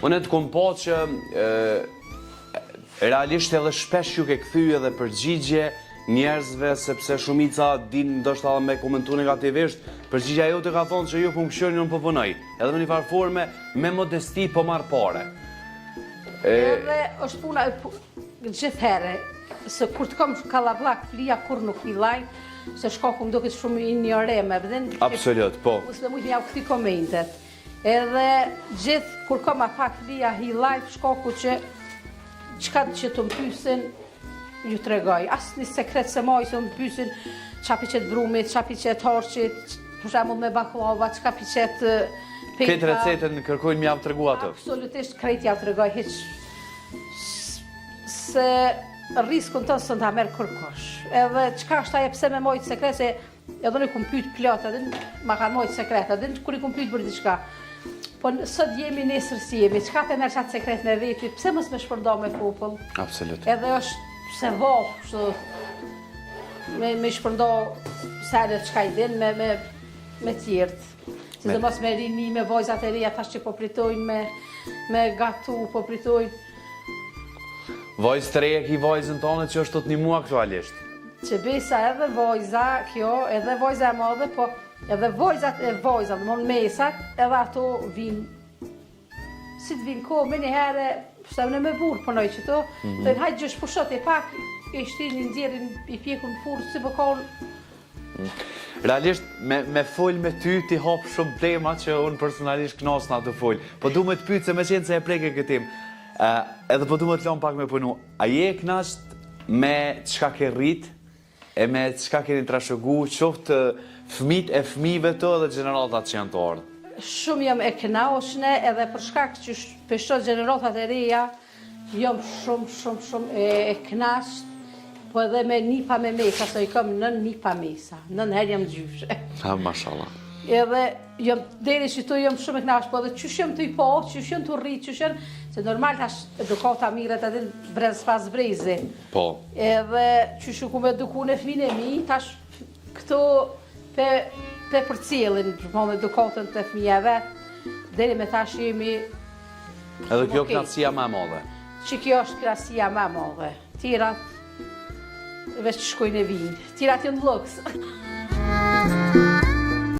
Unë të kom po që realisht edhe shpesh ju ke kthy edhe përgjigje njerëzve, sepse shumica din ndoshta me komentu negativisht, përgjigja jote ka thonë që ju funksiononi, unë po punoj. Edhe në një farë forme, me modesti po marr pare. Edhe është puna gjithherë, se kur të kom kallabllak flia kur nuk fillaj, se shkoku më duket shumë ignoreme. Absolut, po. Mos më mund ja u kthi komentet. Edhe gjithë kur kom pak flia hi live shkoku që çka që të më pyesin ju tregoj. Asnjë sekret se moj se më pyesin çka piqet brumit, çka piqet horçit, për shembull me baklava, çka piqet peta. Këtë recetën kërkojnë m'javë tregu ato? Absolutisht krejt ja tregoj hiç se riskun të së ta merr kërkosh. Edhe çka është ajo pse me mojt sekret se edhe nuk kum pyet plot, edhe ma kanë mojt sekret, edhe kur i kum pyet për diçka. Po sot jemi, nesër si jemi, çka të merr çat sekret me veti, pse mos më shpërndo me popull? Absolut. Edhe është se voh, kështu me shpërndo sale çka i din me tjertë. Sidomos me rini, me vojzat e reja tash që po pritojnë me gatu, po pritojnë. Vojzë të reja ki vojzën tonë që është të një mua aktualisht. Që bisa edhe vojza kjo, edhe vojza e madhe, po edhe vojzat e vojzat, më në mesat, edhe ato vinë. Si të vinë ko, me një herë, se në me burë punoj që to, dhe në hajtë gjësh pushot e pak, e shtirin, nxjerrin, i pjekun furë, si përkonë. Realisht, me full me ty ti hop shumë tema që unë personalisht knasna të full. Po du me të pytë se me qenë se e preke këtim. Edhe po du me të lonë pak me punu. A je e knasht me çka ke rrit, e me çka keni trashëgu, qoftë fëmit e fëmive të dhe generatat që janë të ardhë? Shumë jam e kënaqshme edhe për shkak që peshoj gjeneratat e reja, jam shumë e kënaqur. Po edhe me nipa me mesa, se i kam nën nipa mesa, nën herë jam gjyshe. Ha, mashallah. Edhe jam deri që tu jam shumë e kënaqur, po edhe qysh jam të i po, qysh jam të rrit, qysh jam, se normal tash edukata mirët edhe brez pas brezi. Po. Edhe qysh ku me eduku në fëmijën e mi, tash këto pe përcjellin me edukatën të fëmijëve, deri me tash jemi. Edhe kjo kënaqësia më e madhe. Që kjo është kënaqësia më e madhe. Tirat veç shkojnë e vinë. Tirat janë lëks.